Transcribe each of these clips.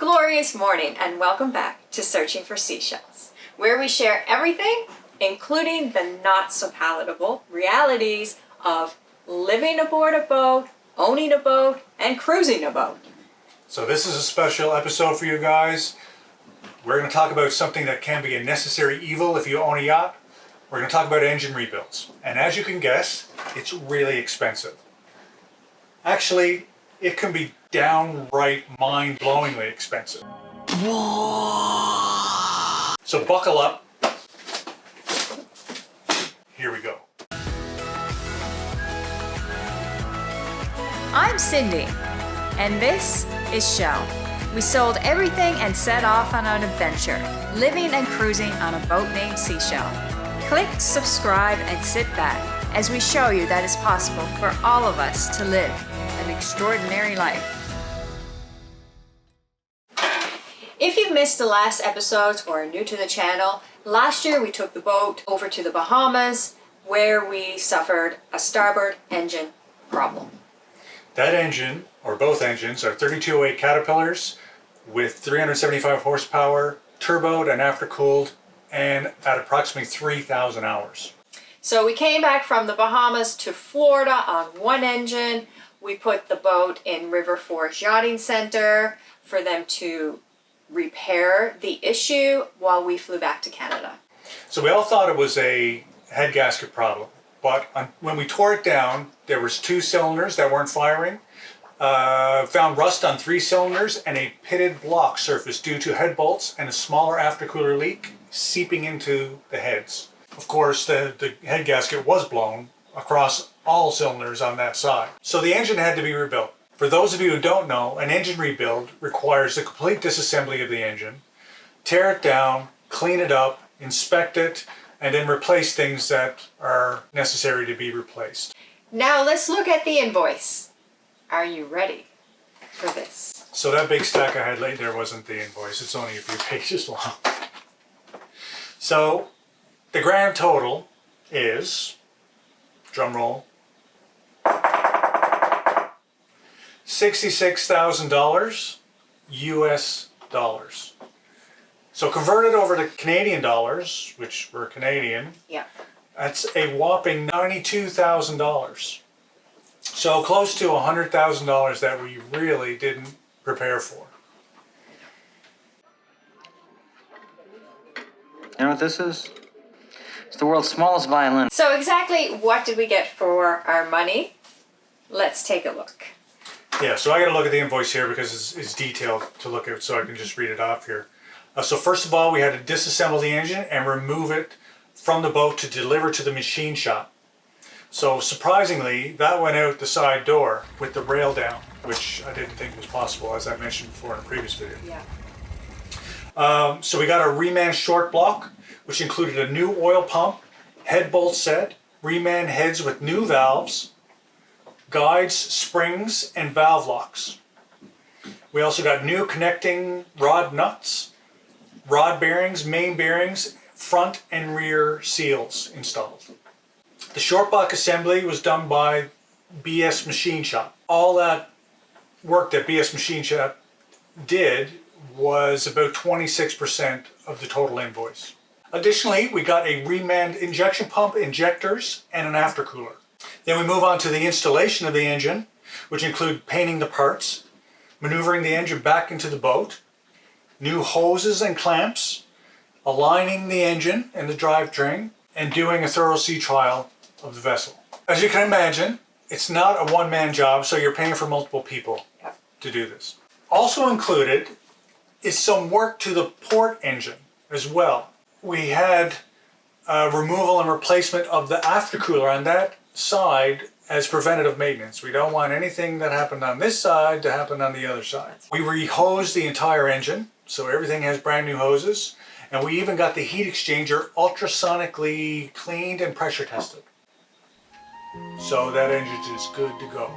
glorious morning and welcome back to Searching for C-Shels, where we share everything, including the not so palatable realities of living aboard a boat, owning a boat, and cruising a boat. So this is a special episode for you guys. We're going to talk about something that can be a necessary evil if you own a yacht. We're going to talk about engine rebuilds. And as you can guess, it's really expensive. Actually, it can be downright mind-blowingly expensive. So buckle up. Here we go. I'm Cindy, and this is Shel. We sold everything and set off on an adventure, living and cruising on a boat named C-Shel. Click, subscribe, and sit back as we show you that it's possible for all of us to live an extraordinary life. If you've missed the last episodes or are new to the channel, last year we took the boat over to the Bahamas where we suffered a starboard engine problem. That engine, or both engines, are 3208 Caterpillars with 375 horsepower, turboed and aftercooled, and at approximately 3,000 hours. So we came back from the Bahamas to Florida on one engine. We put the boat in River Forest Yachting Center for them to repair the issue while we flew back to Canada. So we all thought it was a head gasket problem, but when we tore it down, there was 2 cylinders that weren't firing, found rust on 3 cylinders, and a pitted block surface due to head bolts and a smaller aftercooler leak seeping into the heads. Of course, the head gasket was blown across all cylinders on that side. So the engine had to be rebuilt. For those of you who don't know, an engine rebuild requires the complete disassembly of the engine, tear it down, clean it up, inspect it, and then replace things that are necessary to be replaced. Now let's look at the invoice. Are you ready for this? So that big stack I had laid there wasn't the invoice. It's only a few pages long. So the grand total is, drum roll, $66,000 US dollars. So converted over to Canadian dollars, which were Canadian, Yeah. that's a whopping $92,000. So close to $100,000 that we really didn't prepare for. You know what this is? It's the world's smallest violin. So exactly what did we get for our money? Let's take a look. Yeah, so I got to look at the invoice here because it's detailed to look at, so I can just read it off here. So first of all, we had to disassemble the engine and remove it from the boat to deliver to the machine shop. So surprisingly, that went out the side door with the rail down, which I didn't think was possible, as I mentioned before in a previous video. Yeah. So we got a reman short block, which included a new oil pump, head bolt set, reman heads with new valves, guides, springs, and valve locks. We also got new connecting rod nuts, rod bearings, main bearings, front and rear seals installed. The short block assembly was done by BS Machine Shop. All that work that BS Machine Shop did was about 26% of the total invoice. Additionally, we got a reman injection pump, injectors, and an aftercooler. Then we move on to the installation of the engine, which include painting the parts, maneuvering the engine back into the boat, new hoses and clamps, aligning the engine and the drivetrain, and doing a thorough sea trial of the vessel. As you can imagine, it's not a one-man job, so you're paying for multiple people to do this. Also included is some work to the port engine as well. We had removal and replacement of the aftercooler on that side as preventative maintenance. We don't want anything that happened on this side to happen on the other side. We re-hosed the entire engine, so everything has brand new hoses, and we even got the heat exchanger ultrasonically cleaned and pressure tested. So that engine is good to go.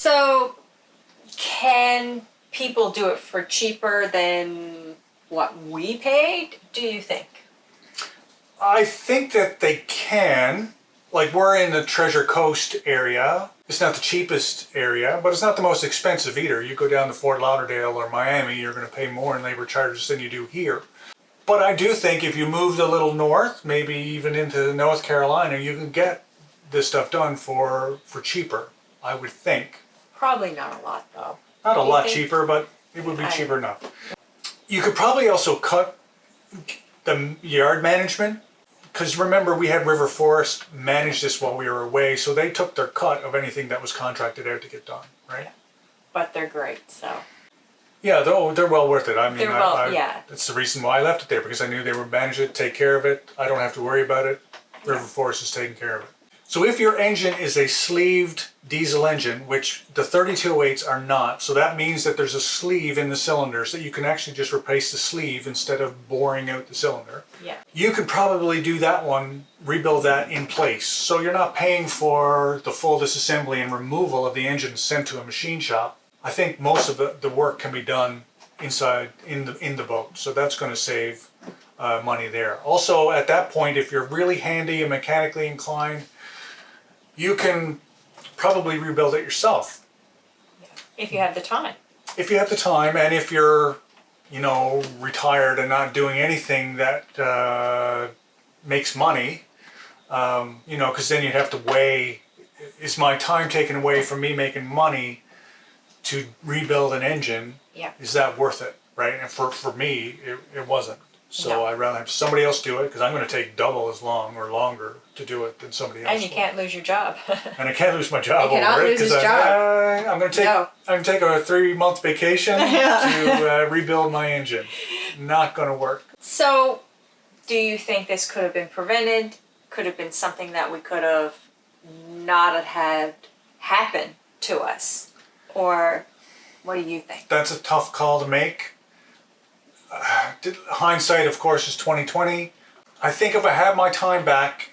So can people do it for cheaper than what we paid, do you think? I think that they can, like we're in the Treasure Coast area. It's not the cheapest area, but it's not the most expensive either. You go down to Fort Lauderdale or Miami, you're going to pay more in labor charges than you do here. But I do think if you moved a little north, maybe even into North Carolina, you can get this stuff done for cheaper, I would think. Probably not a lot though. Not a lot think? cheaper, but it would be cheaper enough. You could probably also cut the yard management, because remember we had River Forest manage this while we were away, so they took their cut of anything that was contracted out to get done, right? But they're great, so. Yeah, they're well worth it. I mean, yeah. That's the reason why I left it there, because I knew they would manage it, take care of it. I don't have to worry about it. River Forest is taking care of it. So if your engine is a sleeved diesel engine, which the 3208s are not, so that means that there's a sleeve in the cylinder so that you can actually just replace the sleeve instead of boring out the cylinder. Yeah. You could probably do that one, rebuild that in place. So you're not paying for the full disassembly and removal of the engine sent to a machine shop. I think most of the work can be done inside in the boat. So that's going to save money there. Also, at that point, if you're really handy and mechanically inclined, you can probably rebuild it yourself. If you have the time. If you have the time, and if you're, retired and not doing anything that makes money, because then you'd have to weigh, is my time taken away from me making money to rebuild an engine? Yeah. Is that worth it, right? And for me, it wasn't. So No. I'd rather have somebody else do it, because I'm going to take double as long or longer to do it than somebody else. And you can't lose your job. And I can't lose my job He cannot over it, lose his because job. I'm going to take a 3-month vacation to rebuild my engine. Not going to work. So, do you think this could have been prevented? Could have been something that we could have not had happen to us? Or what do you think? That's a tough call to make. Hindsight, of course, is 2020. I think if I had my time back,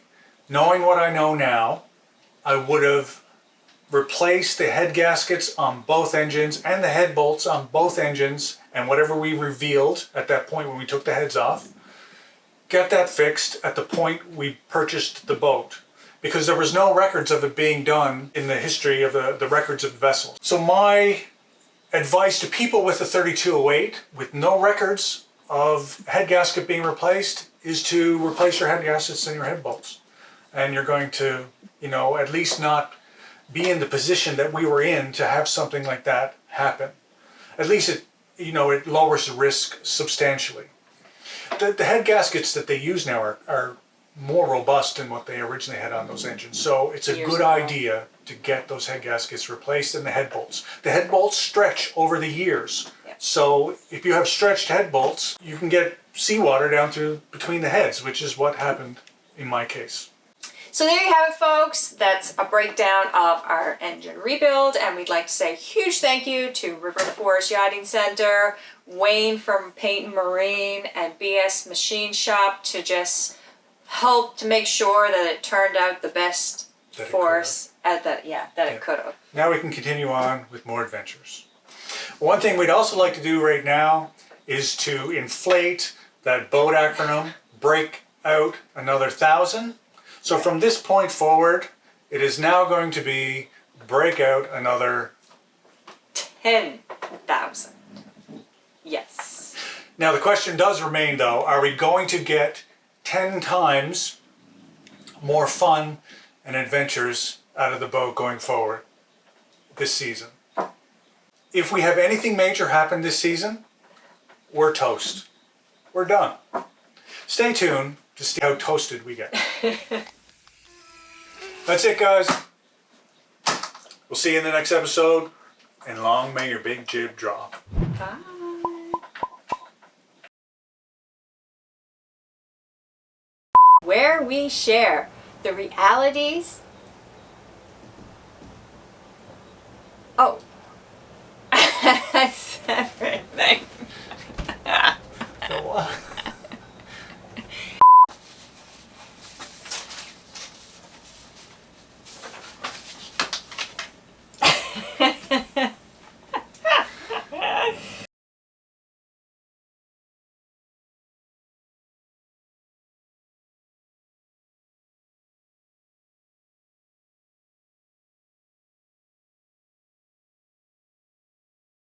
knowing what I know now, I would have replaced the head gaskets on both engines and the head bolts on both engines, and whatever we revealed at that point when we took the heads off, get that fixed at the point we purchased the boat, because there was no records of it being done in the history of the records of the vessels. So my advice to people with a 3208 with no records of head gasket being replaced is to replace your head gaskets and your head bolts. And you're going to, at least not be in the position that we were in to have something like that happen. At least it lowers the risk substantially. The head gaskets that they use now are more robust than what they originally had on those engines. So it's a good idea to get those head gaskets replaced, and the head bolts. The head bolts stretch over the years. Yeah. So if you have stretched head bolts, you can get seawater down through between the heads, which is what happened in my case. So there you have it, folks. That's a breakdown of our engine rebuild, and we'd like to say a huge thank you to River Forest Yachting Center, Wayne from Paint & Marine, and BS Machine Shop to just help to make sure that it turned out the best for us that it could have. Now we can continue on with more adventures. One thing we'd also like to do right now is to inflate that boat acronym, break out another 1,000. So from this point forward, it is now going to be break out another 10,000. Yes. Now the question does remain though, are we going to get 10 times more fun and adventures out of the boat going forward this season? If we have anything major happen this season, we're toast. We're done. Stay tuned to see how toasted we get. That's it, guys. We'll see you in the next episode, and long may your big jib drop. Bye. Where we share the realities. Oh.